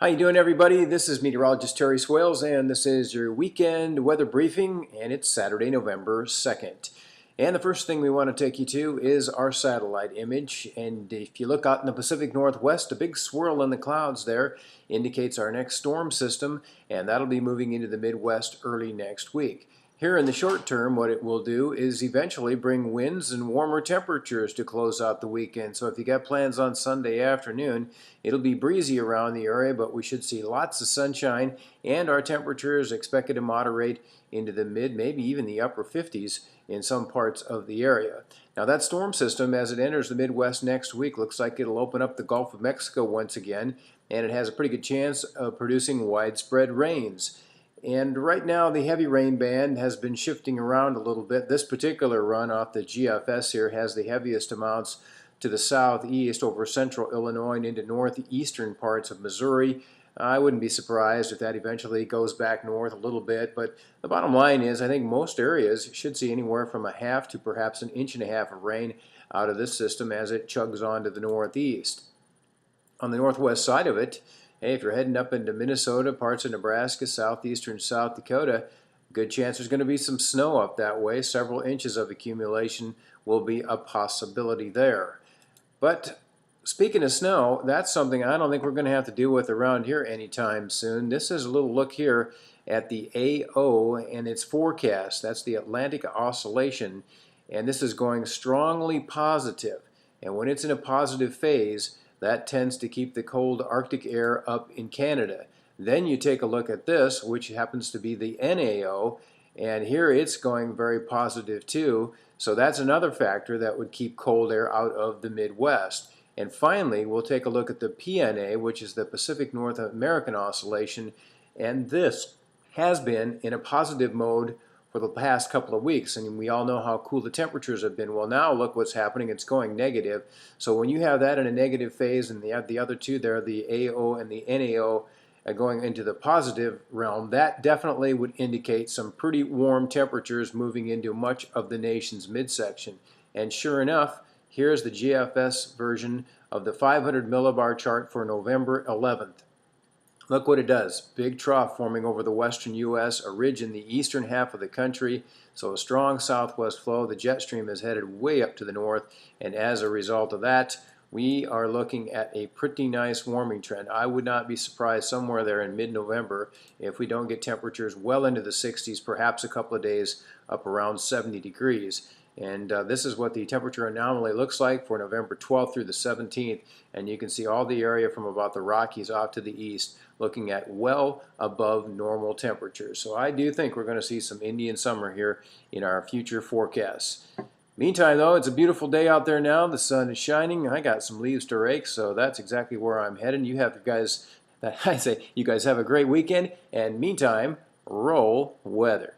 How you doing, everybody? This is meteorologist Terry Swails, and this is your weekend weather briefing, and it's Saturday, November 2nd. And the first thing we want to take you to is our satellite image. And if you look out in the Pacific Northwest, a big swirl in the clouds there indicates our next storm system, and that'll be moving into the Midwest early next week. Here in the short term, what it will do is eventually bring winds and warmer temperatures to close out the weekend. So if you got plans on Sunday afternoon, it'll be breezy around the area, but we should see lots of sunshine, and our temperature is expected to moderate into the mid, maybe even the upper 50s in some parts of the area. Now that storm system, as it enters the Midwest next week, looks like it'll open up the Gulf of Mexico once again, and it has a pretty good chance of producing widespread rains. And right now the heavy rain band has been shifting around a little bit. This particular run off the GFS here has the heaviest amounts to the southeast over central Illinois and into northeastern parts of Missouri. I wouldn't be surprised if that eventually goes back north a little bit, but the bottom line is I think most areas should see anywhere from a half to perhaps an inch and a half of rain out of this system as it chugs on to the northeast. On the northwest side of it, hey, if you're heading up into Minnesota, parts of Nebraska, southeastern South Dakota, good chance there's going to be some snow up that way. Several inches of accumulation will be a possibility there. But speaking of snow, that's something I don't think we're going to have to deal with around here anytime soon. This is a little look here at the AO and its forecast. That's the Atlantic Oscillation, and this is going strongly positive. And when it's in a positive phase, that tends to keep the cold Arctic air up in Canada. Then you take a look at this, which happens to be the NAO, and here it's going very positive too. So that's another factor that would keep cold air out of the Midwest. And finally, we'll take a look at the PNA, which is the Pacific North American Oscillation, and this has been in a positive mode for the past couple of weeks, and we all know how cool the temperatures have been. Well, now look what's happening. It's going negative. So when you have that in a negative phase, and you have the other two there, the AO and the NAO, going into the positive realm, that definitely would indicate some pretty warm temperatures moving into much of the nation's midsection. And sure enough, here's the GFS version of the 500 millibar chart for November 11th. Look what it does. Big trough forming over the western U.S., a ridge in the eastern half of the country, so a strong southwest flow. The jet stream is headed way up to the north, and as a result of that, we are looking at a pretty nice warming trend. I would not be surprised somewhere there in mid-November if we don't get temperatures well into the 60s, perhaps a couple of days up around 70 degrees. And this is what the temperature anomaly looks like for November 12th through the 17th. And you can see all the area from about the Rockies off to the east looking at well above normal temperatures. So I do think we're going to see some Indian summer here in our future forecasts. Meantime, though, it's a beautiful day out there now. The sun is shining. I got some leaves to rake, so that's exactly where I'm heading. You guys have a great weekend. And meantime, roll weather.